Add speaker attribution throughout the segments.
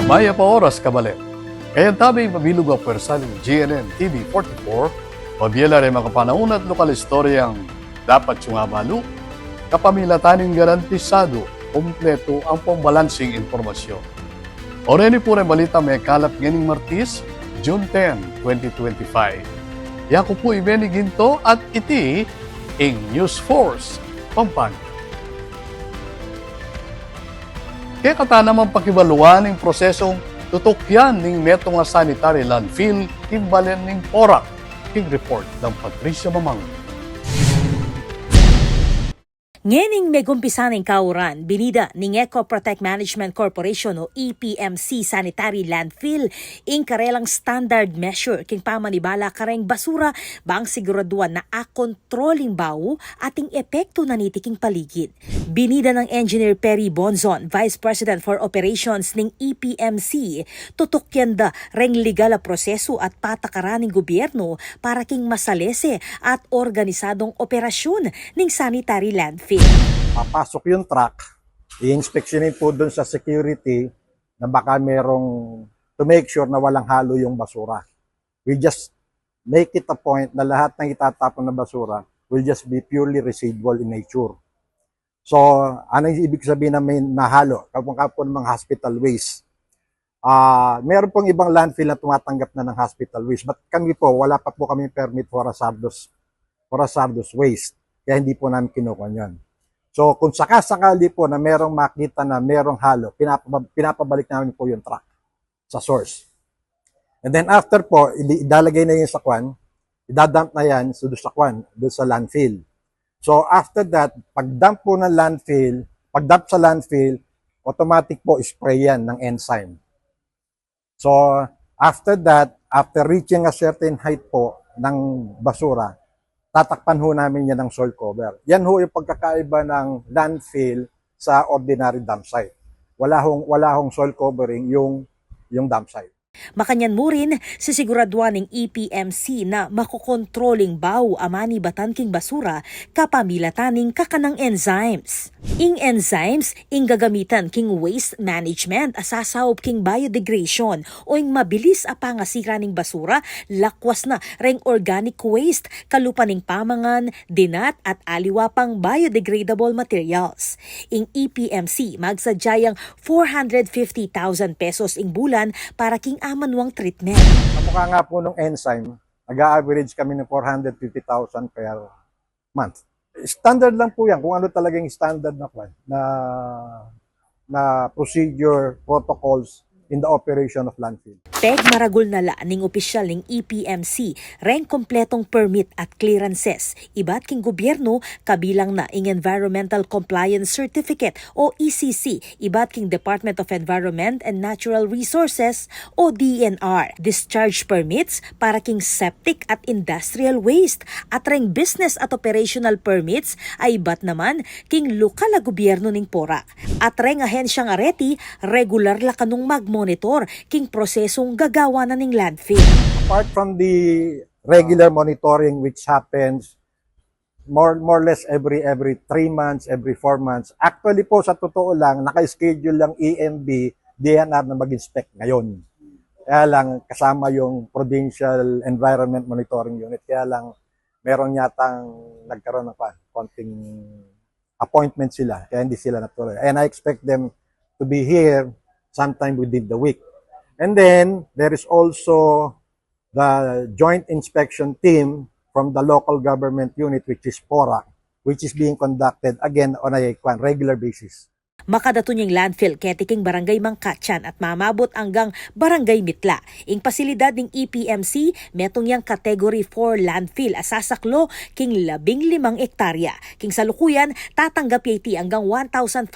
Speaker 1: Maya pa oras kabalit. Kaya tabi mabilog ang pwersa ng GNN TV 44, pabyela rin makapanahon at lokal istoryang dapat yung abalo, kapamilataning garantisado, kumpleto ang pambalansing informasyon. O rin po rin balita may kalap nganing Martis, June 10, 2025. Yako po ibeni ginto at iti ing News Force, Pampanga. Kaya kata naman pakibaluan ng prosesong tutukyan ng neto nga sanitary landfill timbalen ng Porac. King report ng Patricia Mamang.
Speaker 2: Ngening may gumpisa ng kauran, binida ng Eco Protect Management Corporation o EPMC Sanitary Landfill ing karelang standard measure king pamanibala kareng basura bang siguraduan na a-controlling bawo ating epekto na nitiking paligid. Binida ng Engineer Perry Bonzon, Vice President for Operations ng EPMC, tutukyan da reng legal a proseso at patakaran ng gobyerno para king masalese at organisadong operasyon ng sanitary landfill.
Speaker 3: Papasok yung truck, i-inspectionin po doon sa security na baka merong to make sure na walang halo yung basura. We just make it a point na lahat ng itatapon na basura will just be purely residual in nature. So, ano yung ibig sabihin na may nahalo? Kapag ng mga hospital waste. Meron pong ibang landfill na tumatanggap na ng hospital waste. But kami po, wala pa po kami permit for hazardous waste. Kaya hindi po namin kinukuha yun. So, kung sakasakali po na merong makita na merong halo, pinapabalik namin po yung truck sa source. And then after po, idalagay na yun sa kwan, idadump na yan doon sa kwan, doon sa landfill. So, after that, pag-dump po ng landfill, pag-dump sa landfill, automatic po spray yan ng enzyme. So, after that, after reaching a certain height po ng basura, tatakpan ho namin yan ng soil cover. Yan ho yung pagkakaiba ng landfill sa ordinary dump site. Wala hong soil covering yung dump site.
Speaker 2: Makanyan mo rin sisiguraduan ng EPMC na makokontroling baw amani batan king basura kapamilataning kakanang enzymes. Ing enzymes ing gagamitan king waste management asasaop king biodegradation o ing mabilis a pangasira ning basura lakwas na reng organic waste kalupaning pamangan, dinat at aliwa pang biodegradable materials. Ing EPMC magsadyayang 450,000 pesos ing bulan para king manuang treatment.
Speaker 3: Kamukha nga po ng enzyme, nag-average kami ng 450,000 per month. Standard lang po yan, kung ano talagang standard na procedure, protocols in the operation of landfill.
Speaker 2: Peg maragul na la ning opisyal ning EPMC reng kompletong permit at clearances. Iba't king gobyerno kabilang na ing Environmental Compliance Certificate o ECC, iba't king Department of Environment and Natural Resources o DNR. Discharge permits para king septic at industrial waste at reng business at operational permits ay iba't naman king lokal na gobyerno ning Porac. At reng ahensyang areti regular la kanong monitor king prosesong gagawa na ning landfill.
Speaker 3: Apart from the regular monitoring which happens more or less every 3 months, every 4 months, actually po sa totoo lang, naka-schedule lang EMB, DNR na mag-inspect ngayon. Kaya lang kasama yung Provincial Environment Monitoring Unit. Kaya lang meron yatang nagkaroon ng konting appointment sila, kaya hindi sila natuloy. And I expect them to be here sometime within the week. And then, there is also the joint inspection team from the local government unit, which is PORAC, which is being conducted again on a regular basis.
Speaker 2: Makadato niyang landfill ketiking barangay Mangkatyan at mamabot hanggang barangay Mitla. Ing pasilidad ng EPMC, metong yang category 4 landfill asasaklo king 15 hektarya. King salukuyan, tatanggap iti hanggang 1,500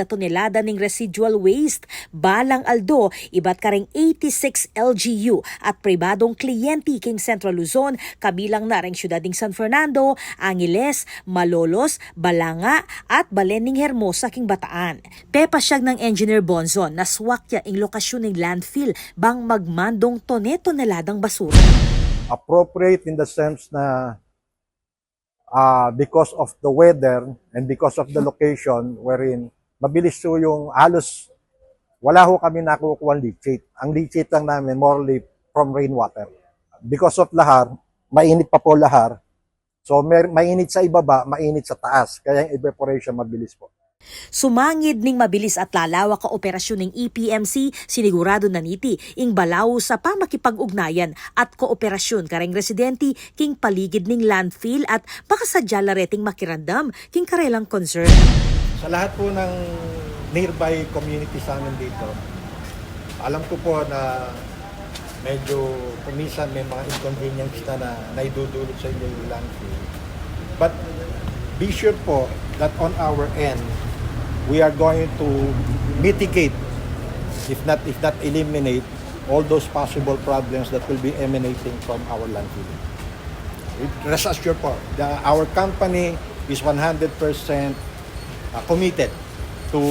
Speaker 2: na tonelada ng residual waste. Balang aldo, iba't karing 86 LGU at pribadong kliyente king Central Luzon, kabilang na ring syudad ng San Fernando, Angeles, Malolos, Balanga at Balening Hermosa king Bataan. Pepasyag ng Engineer Bonzon na swakya ing lokasyon ng landfill bang magmandong toneladang basura.
Speaker 3: Appropriate in the sense na because of the weather and because of the location wherein mabilis so yung halos wala ho kami nakukuha leachate. Ang leachate lang namin, morely from rainwater. Because of lahar, mainit pa po lahar. So, mainit sa ibaba, mainit sa taas. Kaya yung evaporation mabilis po.
Speaker 2: Sumangid ning mabilis at lalawak ka operasyon ng EPMC, sinigurado na niti ing balaw sa pamakipag-ugnayan at kooperasyon kareng residente king paligid ning landfill at baka sadya lareting makirandam king karelang concern.
Speaker 3: Sa lahat po ng nearby community sa amin dito, alam ko po na medyo kumisan may mga inconvenience na naidudulot sa inyo yung landfill. But be sure po that on our end, we are going to mitigate, if not eliminate, all those possible problems that will be emanating from our landfill. Rest assured po, our company is 100% committed to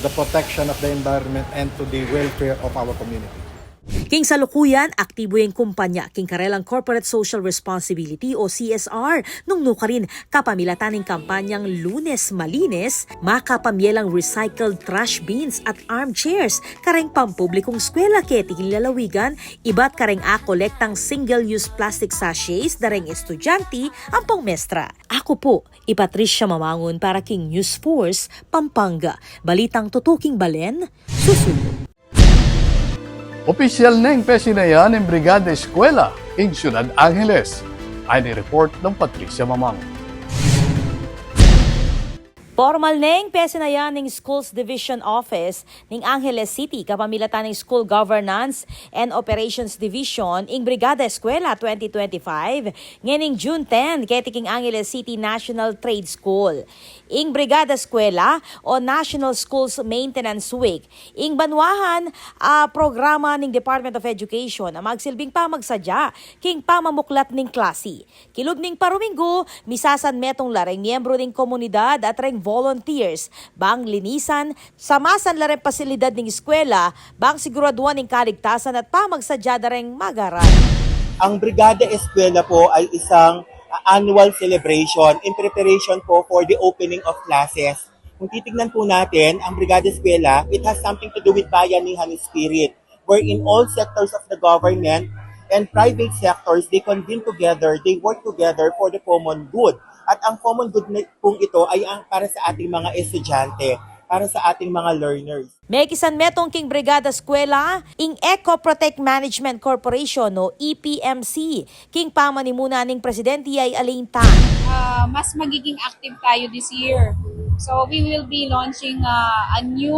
Speaker 3: the protection of the environment and to the welfare of our community.
Speaker 2: King salukuyan, aktibo yung kumpanya king karelang Corporate Social Responsibility o CSR nung nukarin kapamilataning kampanyang Lunes Malinis, makapamyelang recycled trash bins at armchairs, kareng pampublikong eskwela keting lalawigan, iba't kareng kolektang single-use plastic sachets dareng estudyante ang pangmestra. Ako po, Patricia Mamangon para King News Force, Pampanga. Balitang tutuking balen, susunod.
Speaker 1: Opisyal na yung pesinayan ng Brigada Eskwela in Ciudad Angeles. Ay ni-report ng Patricia Mamang.
Speaker 2: Formal neng pesinayan ng Schools Division Office ng Angeles City kapamilatan ng School Governance and Operations Division ing Brigada Eskwela 2025 nganing June 10 ketiking Angeles City National Trade School. Ing Brigada Eskwela o National Schools Maintenance Week ing banwahan programa ng Department of Education ang magsilbing pamagsadya king pamamuklat ning klase. Kilub ning paruminggo misasan metong lareng miyembro ning komunidad at reng volunteers bang linisan samasan lareng pasilidad ning eskwela bang siguraduan ning kaligtasan at pamagsadya dareng magaran.
Speaker 4: Ang Brigada Eskwela po ay isang annual celebration in preparation po for the opening of classes. Kung titignan po natin, ang Brigada Eskwela, it has something to do with bayanihan spirit, wherein all sectors of the government and private sectors, they convene together, they work together for the common good. At ang common good pong ito ay para sa ating mga estudyante, para sa ating mga learners.
Speaker 2: May kisan metong king Brigada Eskwela, ing Eco Protect Management Corporation o EPMC, king pamanimunan ning presidente ay Alinta.
Speaker 5: Mas magiging active tayo this year. So we will be launching a new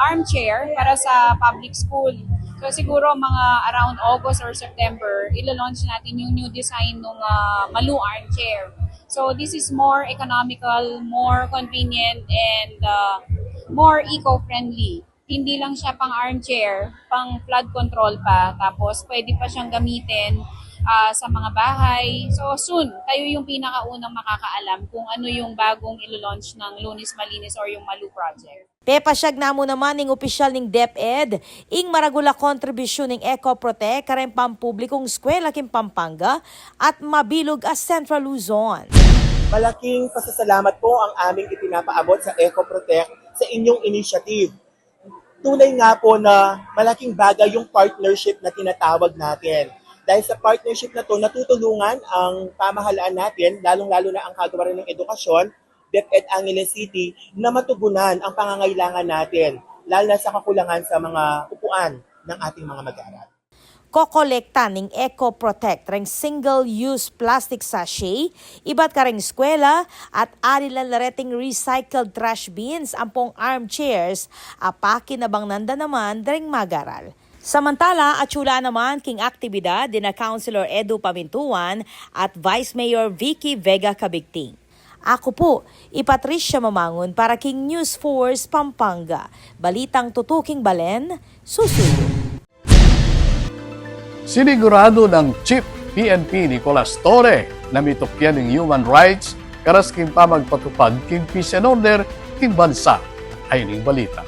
Speaker 5: armchair para sa public school. So siguro mga around August or September, ilo-launch natin yung new design ng Malu armchair. So this is more economical, more convenient, and more eco-friendly. Hindi lang siya pang armchair, pang flood control pa. Tapos pwede pa siyang gamitin sa mga bahay. So soon, tayo yung pinakaunang makakaalam kung ano yung bagong ilo-launch ng Lunes Malinis or yung Malu project.
Speaker 2: Pepasyag na mo naman ng opisyal ng DepEd, ing maragula kontribusyon ng Eco Protect kareng pampublikong eskwela king Pampanga at mabilog as Central Luzon.
Speaker 4: Malaking pasasalamat po ang aming ipinapaabot sa Eco Protect sa inyong initiative. Tunay nga po na malaking bagay yung partnership na tinatawag natin. Dahil sa partnership na to, natutulungan ang pamahalaan natin, lalong-lalo na ang kagawaran ng edukasyon, DepEd Angeles City, na matugunan ang pangangailangan natin, lalo na sa kakulangan sa mga upuan ng ating mga mag-aaral.
Speaker 2: Kokolekta ng Eco Protect reng single-use plastic sachet, iba't kareng eskwela at alilan lareting recycled trash bins ampong armchairs, apaki na bang nanda naman dareng magaral. Samantala, atsula naman king aktibidad din na Councilor Edu Pamintuan at Vice Mayor Vicky Vega Cabigting. Ako po, Patricia Mamangon para King News Force, Pampanga. Balitang tutuking balen, susunod.
Speaker 1: Sinigurado ng Chief PNP Nicolas Torre na mitokyan ng human rights karas king pamagpatupad king peace and order king bansa ay ning balita.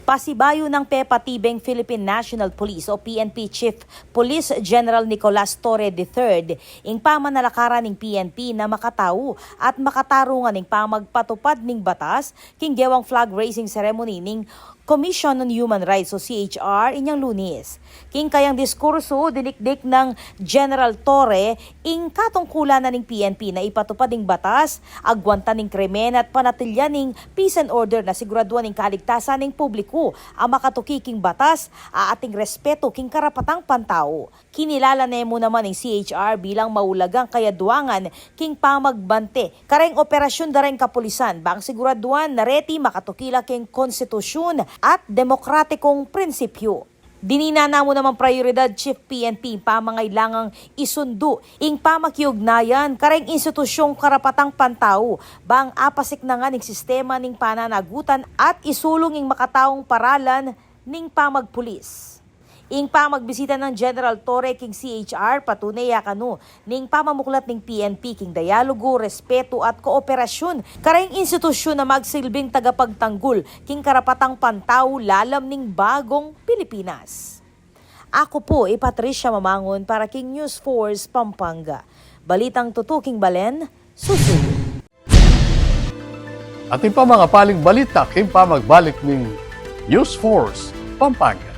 Speaker 2: Pasibayo ng Pepa Tibeng Philippine National Police o PNP Chief Police General Nicolas Torre III, ing pamanalakaran ng PNP na makatawo at makatarungan ng pamagpatupad ng batas king gewang flag raising ceremony ning Commission on Human Rights o CHR inyang Lunes. King kayang diskurso dinikdik ng General Torre ing katungkulan na ng PNP na ipatupad ng batas, agwanta ng krimen at panatilyan ng peace and order na siguraduhan ng kaligtasan ng publiko ang makatuki king batas ating respeto king karapatang pantao. Kinilala nemo naman ng CHR bilang maulagang kayaduangan king pamagbante. Kareng operasyon dareng kapulisan bang siguraduhan na reti makatukila king konstitusyon at demokratikong prinsipyo. Dininana mo naman prioridad Chief PNP pamangailangang isundo ing pamakiugnayan kareng institusyong karapatang pantao bang apasik na nga ning sistema ning pananagutan at isulong ing makataong paralan ning pamagpulis. Ing pamagbisita ng General Torre king CHR patunay yakano ning pamamuklat ning PNP king dialogo, respeto at kooperasyon kareng institusyon na magsilbing tagapagtanggol king karapatang pantao lalam ning bagong Pilipinas. Ako po Patricia Mamangon para king News Force Pampanga. Balitang tutuking balen, susunod.
Speaker 1: Ating pa mga paling balita king pamagbalik ng News Force Pampanga.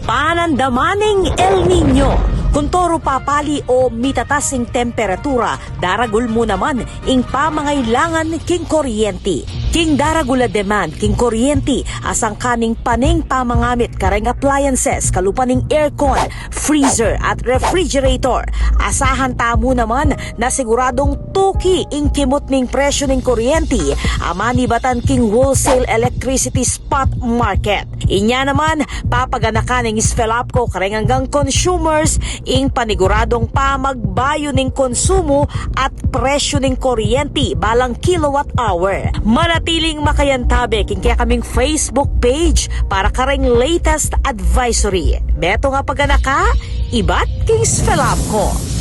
Speaker 2: Panandamaning El Nino. Kuntoro papali o mitatasing temperatura, daragul mo naman ing pamangailangan king kuryente. King daragula demand king kuryente asang kaning paning pamangamit kareng appliances kalupaning aircon, freezer at refrigerator. Asahan tamo naman na siguradong tuki ing kimot ning presyo ning kuryente amani batan king wholesale electricity spot market. Inya naman papaganakan ning Sfelapco kareng hanggang consumers ing paniguradong pamagbayo ning konsumo at presyo ning kuryente balang kilowatt hour. Manatiling makayantabe king kaya kaming Facebook page para kareng latest advisory. Beto nga paganaka, ibat king Sfelapco.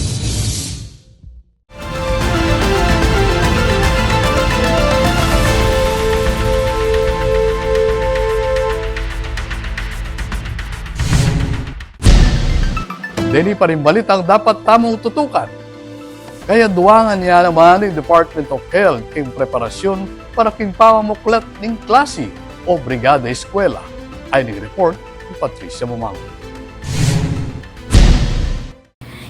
Speaker 1: Dili pa rin balitang dapat tamong tutukan. Kaya duwangan niya naman ng Department of Health king preparasyon para king pamamuklat ng klase o brigada eskwela. Ay report ni Patricia Mamangon.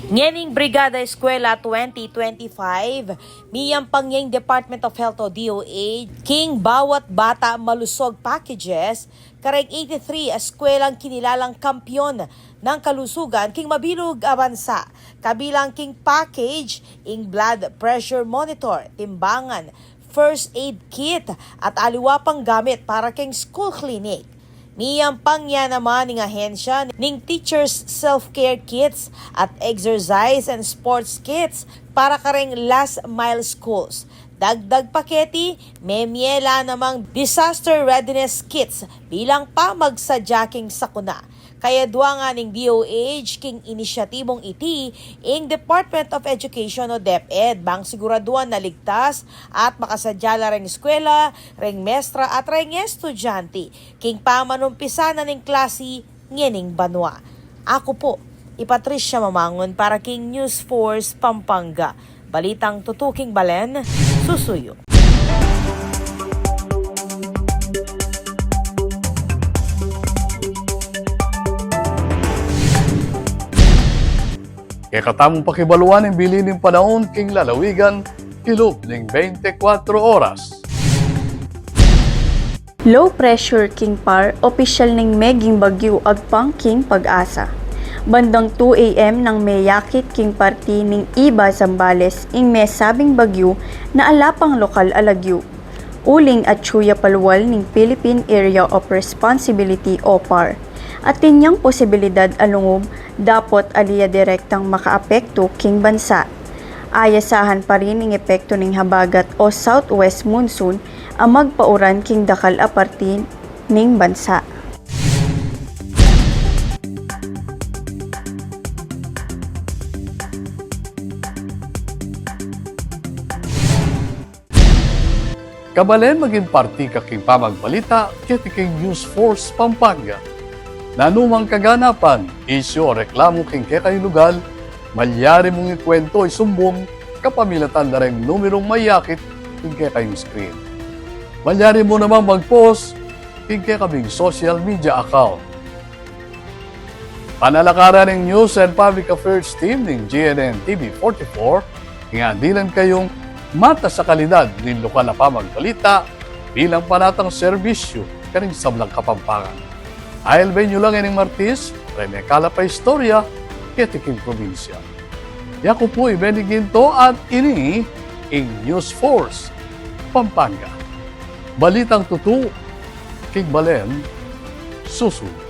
Speaker 2: Ngening Brigada Eskwela 2025, miyang pangyang Department of Health o DOH, king bawat bata malusog packages, kareng 83 eskwelang kinilalang kampyon ng kalusugan king mabilog abansa. Kabilang king package, ing blood pressure monitor, timbangan, first aid kit, at aliwa pang gamit para king school clinic. Niyang pangya naman ng ahensya ning teachers self-care kits at exercise and sports kits para kareng last mile schools. Dagdag paketi, may miela namang disaster readiness kits bilang pamagsadyaking sakuna. Kaya duwa nga ning DOH king inisyatibong iti ing Department of Education o DepEd bang siguraduhan na ligtas at makasadyala ring eskwela, ring mestra at ring estudyante king pamanumpisa na ning klase ngening banwa. Ako po, Patricia Mamangon para king News Force Pampanga. Balitang tutuking balen, susuyo.
Speaker 1: Kaya katamong pakibaluan ng bilin ng panahon king lalawigan, kilog ng 24 oras.
Speaker 6: Low pressure king par, opisyal ning meging bagyo agpang king pag-asa. Bandang 2 a.m. nang mayakit king party ning Iba Zambales ing may sabing bagyo na alapang lokal alagyo. Uling at Chuya Palwal ning Philippine Area of Responsibility OPAR. At tinyang posibilidad alungob dapot aliya direktang makaapekto king bansa. Ayasahan pa rin ang epekto ning habagat o southwest monsoon ang magpauran king dakal apartin ning bansa.
Speaker 1: Kabalen maging parti kaking pamagbalita, kitiking News Force Pampanga. Nanumang kaganapan, isyo o reklamo king kekay lugal, malyari mong ikwento isumbong, kapamilatan na rin numerong mayakit king kekayong screen. Malyari mo namang mag-post king kekabing social media account. Panalakaran ng News and Public Affairs Team ng GNN TV 44, hingandilan kayong mata sa kalidad ng lokal na pamagbalita bilang panatang serbisyo kaning sablang Kapampangan. Ayal ba nyo lang ining Martis, Rene Calapa Istorya, Ketiking Probinsya. Yako po Ibeniginto at ini ing News Force Pampanga. Balitang tutu, King Balen, susunod.